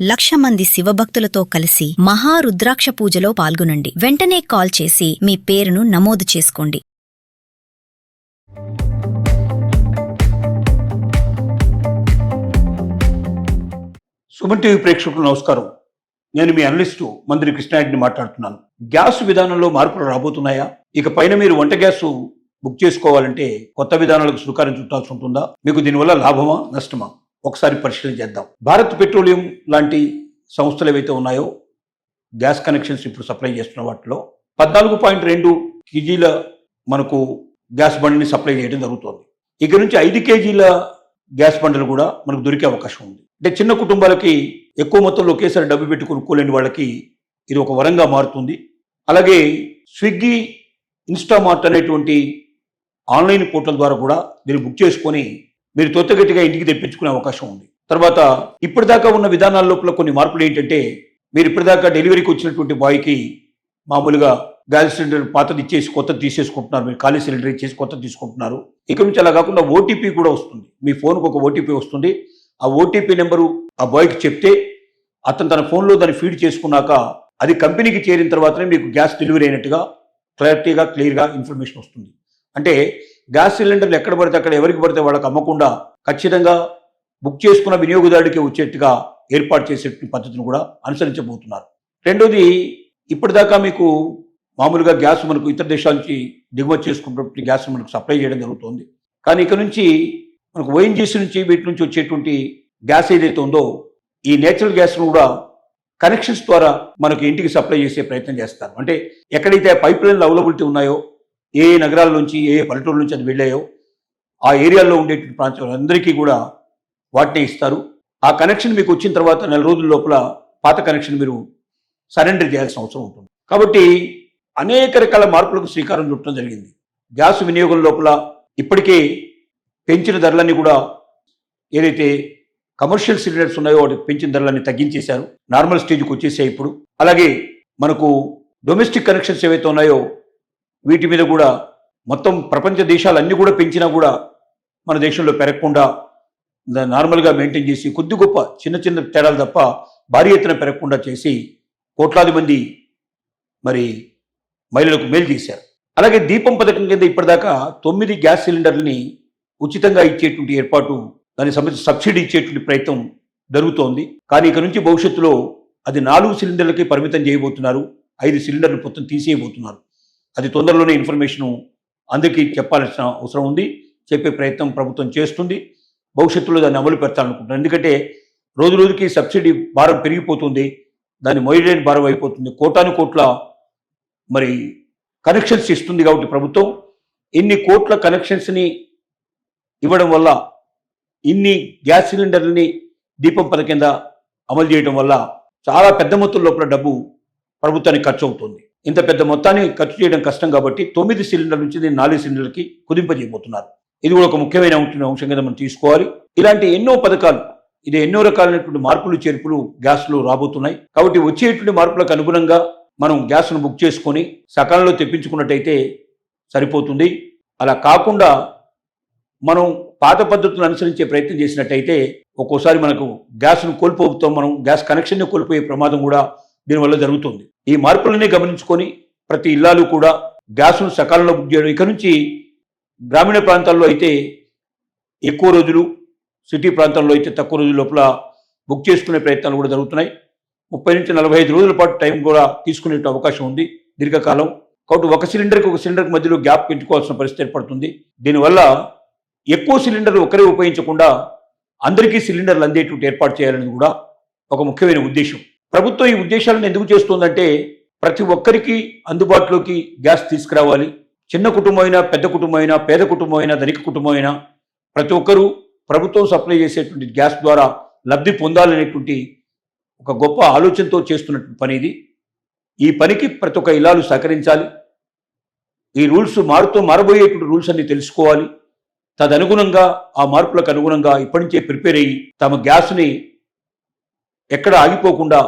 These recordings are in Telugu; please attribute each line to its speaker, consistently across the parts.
Speaker 1: 1,00,000 మంది శివభక్తులతో కలిసి మహారుద్రాక్ష పూజలో పాల్గొనండి. వెంటనే కాల్ చేసి మీ పేరును నమోదు చేసుకోండి.
Speaker 2: సుమన్ టీవీ ప్రేక్షకులకు నమస్కారం. నేను మీ అనలిస్టు మంత్రి కృష్ణారెడ్డిని మాట్లాడుతున్నాను. గ్యాస్ విధానంలో మార్పులు రాబోతున్నాయా? ఇక పైన మీరు వంట గ్యాస్ బుక్ చేసుకోవాలంటే కొత్త విధానాలకు శ్రీకారం చుట్టాల్సి ఉంటుందా? మీకు దీనివల్ల లాభమా నష్టమా? ఒకసారి పరిశీలన చేద్దాం. భారత్ పెట్రోలియం లాంటి సంస్థలు ఏవైతే ఉన్నాయో గ్యాస్ కనెక్షన్స్ ఇప్పుడు సప్లై చేస్తున్న వాటిలో 14.2 కేజీల మనకు గ్యాస్ బండిని సప్లై చేయడం జరుగుతుంది. ఇక నుంచి 5 కేజీల గ్యాస్ బండలు కూడా మనకు దొరికే అవకాశం ఉంది. అంటే చిన్న కుటుంబాలకి ఎక్కువ మొత్తంలో ఒకేసారి డబ్బు పెట్టి కొనుక్కోలేని వాళ్ళకి ఇది ఒక వరంగా మారుతుంది. అలాగే స్విగ్గీ, ఇన్స్టామార్ట్ అనేటువంటి ఆన్లైన్ పోర్టల్ ద్వారా కూడా దీన్ని బుక్ చేసుకొని మీరు త్వరితగతిగా ఇంటికి తెప్పించుకునే అవకాశం ఉంది. తర్వాత ఇప్పటిదాకా ఉన్న విధానాల లోపల కొన్ని మార్పులు ఏంటంటే, మీరు ఇప్పటిదాకా డెలివరీకి వచ్చినటువంటి బాయ్కి మామూలుగా గ్యాస్ సిలిండర్ పాతది ఇచ్చేసి కొత్తది తీసేసుకుంటున్నారు. మీరు ఖాళీ సిలిండర్ ఇచ్చేసి కొత్తది తీసుకుంటున్నారు. ఇక్కడ నుంచి అలా కాకుండా ఓటీపీ కూడా వస్తుంది. మీ ఫోన్కి ఒక ఓటీపీ వస్తుంది. ఆ ఓటీపీ నెంబరు ఆ బాయ్కి చెప్తే అతను తన ఫోన్లో దాన్ని ఫీడ్ చేసుకున్నాక అది కంపెనీకి చేరిన తర్వాతనే మీకు గ్యాస్ డెలివరీ అయినట్టుగా క్లియర్గా ఇన్ఫర్మేషన్ వస్తుంది. అంటే గ్యాస్ సిలిండర్లు ఎక్కడ పడితే అక్కడ ఎవరికి పడితే వాళ్ళకి అమ్మకుండా ఖచ్చితంగా బుక్ చేసుకున్న వినియోగదారుడికి వచ్చేట్టుగా ఏర్పాటు చేసే పద్ధతిని కూడా అనుసరించబోతున్నారు. రెండోది, ఇప్పటిదాకా మీకు మామూలుగా గ్యాస్ మనకు ఇతర దేశాల నుంచి దిగుమతి చేసుకున్నటువంటి గ్యాస్ మనకు సప్లై చేయడం జరుగుతుంది. కానీ ఇక నుంచి మనకు ఓఎన్జీసీ నుంచి వీటి నుంచి వచ్చేటువంటి గ్యాస్ ఏదైతే ఉందో ఈ నేచురల్ గ్యాస్ను కూడా కనెక్షన్స్ ద్వారా మనకు ఇంటికి సప్లై చేసే ప్రయత్నం చేస్తారు. అంటే ఎక్కడైతే పైప్ లైన్లు అవైలబిలిటీ ఉన్నాయో, ఏ నగరాల నుంచి ఏ పల్లెటూరు నుంచి అది వెళ్ళాయో ఆ ఏరియాలో ఉండేటువంటి ప్రాంతాలందరికీ కూడా వాటిని ఇస్తారు. ఆ కనెక్షన్ మీకు వచ్చిన తర్వాత 4 రోజుల లోపల పాత కనెక్షన్ మీరు సరెండర్ చేయాల్సిన అవసరం ఉంటుంది. కాబట్టి అనేక రకాల మార్పులకు శ్రీకారం చుట్టడం జరిగింది. గ్యాస్ వినియోగం లోపల ఇప్పటికే పెంచిన ధరలన్నీ కూడా ఏదైతే కమర్షియల్ సిలిండర్స్ ఉన్నాయో వాటికి పెంచిన ధరలన్నీ తగ్గించేశారు. నార్మల్ స్టేజ్కి వచ్చేసాయి ఇప్పుడు. అలాగే మనకు డొమెస్టిక్ కనెక్షన్స్ ఏవైతే ఉన్నాయో వీటి మీద కూడా మొత్తం ప్రపంచ దేశాలన్నీ కూడా పెంచినా కూడా మన దేశంలో పెరగకుండా నార్మల్గా మెయింటైన్ చేసి కొద్ది గొప్ప చిన్న చిన్న తేడాలు తప్ప భారీ ఎత్తున పెరగకుండా చేసి కోట్లాది మంది మరి మహిళలకు మేలు చేశారు. అలాగే దీపం పథకం కింద ఇప్పటిదాకా 9 గ్యాస్ సిలిండర్లని ఉచితంగా ఇచ్చేటువంటి ఏర్పాటు, దానికి సంబంధించి సబ్సిడీ ఇచ్చేటువంటి ప్రయత్నం జరుగుతోంది. కానీ ఇక నుంచి భవిష్యత్తులో అది 4 సిలిండర్లకి పరిమితం చేయబోతున్నారు. 5 సిలిండర్లు మొత్తం తీసేయబోతున్నారు. అది తొందరలోనే ఇన్ఫర్మేషన్ అందరికీ చెప్పాల్సిన అవసరం ఉంది. చెప్పే ప్రయత్నం ప్రభుత్వం చేస్తుంది. భవిష్యత్తులో దాన్ని అమలు పెడతాలనుకుంటున్నాను. ఎందుకంటే రోజు రోజుకి సబ్సిడీ భారం పెరిగిపోతుంది. దాన్ని మొయిలేని భారం అయిపోతుంది. కోటాను కోట్ల మరి కనెక్షన్స్ ఇస్తుంది కాబట్టి ప్రభుత్వం ఇన్ని కోట్ల కనెక్షన్స్ని ఇవ్వడం వల్ల, ఇన్ని గ్యాస్ సిలిండర్లని దీపం పథకం కింద అమలు చేయడం వల్ల చాలా పెద్ద మొత్తం లోపల డబ్బు ప్రభుత్వానికి ఖర్చు అవుతుంది. ఇంత పెద్ద మొత్తాన్ని ఖర్చు చేయడం కష్టం కాబట్టి 9 సిలిండర్ నుంచి 4 సిలిండర్లకి కుదింపజేయబోతున్నారు. ఇది కూడా ఒక ముఖ్యమైన అంశం కింద మనం తీసుకోవాలి. ఇలాంటి ఎన్నో పథకాలు, ఇది ఎన్నో రకాలైనటువంటి మార్పులు చేర్పులు గ్యాస్లో రాబోతున్నాయి. కాబట్టి వచ్చేటువంటి మార్పులకు అనుగుణంగా మనం గ్యాస్ను బుక్ చేసుకొని సకాలంలో తెప్పించుకున్నట్టయితే సరిపోతుంది. అలా కాకుండా మనం పాత పద్ధతులను అనుసరించే ప్రయత్నం చేసినట్టయితే ఒక్కోసారి మనకు గ్యాస్ను కోల్పోతాం. మనం గ్యాస్ కనెక్షన్ని కోల్పోయే ప్రమాదం కూడా దీనివల్ల జరుగుతుంది. ఈ మార్పులన్నీ గమనించుకొని ప్రతి ఇల్లాలు కూడా గ్యాస్ను సకాలంలో బుక్ చేయడం. ఇక నుంచి గ్రామీణ ప్రాంతాల్లో అయితే ఎక్కువ రోజులు, సిటీ ప్రాంతాల్లో అయితే తక్కువ రోజుల లోపల బుక్ చేసుకునే ప్రయత్నాలు కూడా జరుగుతున్నాయి. 30 నుంచి 45 రోజుల పాటు టైం కూడా తీసుకునే అవకాశం ఉంది దీర్ఘకాలం. కాబట్టి ఒక సిలిండర్కి మధ్యలో గ్యాప్ పెట్టుకోవాల్సిన పరిస్థితి ఏర్పడుతుంది. దీనివల్ల ఎక్కువ సిలిండర్లు ఒకరే ఉపయోగించకుండా అందరికీ సిలిండర్లు అందేటువంటి ఏర్పాటు చేయాలనేది కూడా ఒక ముఖ్యమైన ఉద్దేశం. ప్రభుత్వం ఈ ఉద్దేశాలను ఎందుకు చేస్తుందంటే ప్రతి ఒక్కరికి అందుబాటులోకి గ్యాస్ తీసుకురావాలి. చిన్న కుటుంబం అయినా, పెద్ద కుటుంబం అయినా, పేద కుటుంబం అయినా, ధనిక కుటుంబం అయినా ప్రతి ఒక్కరూ ప్రభుత్వం సప్లై చేసేటువంటి గ్యాస్ ద్వారా లబ్ధి పొందాలనేటువంటి ఒక గొప్ప ఆలోచనతో చేస్తున్నటువంటి పని ఇది. ఈ పనికి ప్రతి ఒక్క ఇల్లాలు సహకరించాలి. ఈ రూల్స్ మారబోయేటువంటి రూల్స్ అన్ని తెలుసుకోవాలి. తదనుగుణంగా ఆ మార్పులకు అనుగుణంగా ఇప్పటి నుంచే ప్రిపేర్ అయ్యి తమ గ్యాస్ని ఎక్కడ ఆగిపోకుండా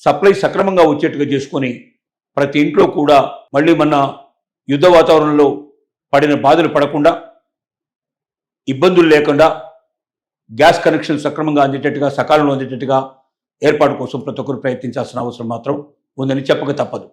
Speaker 2: సప్లై సక్రమంగా వచ్చేట్టుగా చేసుకొని ప్రతి ఇంట్లో కూడా మళ్ళీ మన యుద్ధ వాతావరణంలో పడిన బాధలు పడకుండా, ఇబ్బందులు లేకుండా గ్యాస్ కనెక్షన్ సక్రమంగా అందేటట్టుగా, సకాలంలో అందేటట్టుగా ఏర్పాటు కోసం ప్రతి ఒక్కరు ప్రయత్నించాల్సిన అవసరం మాత్రం ఉందని చెప్పక తప్పదు.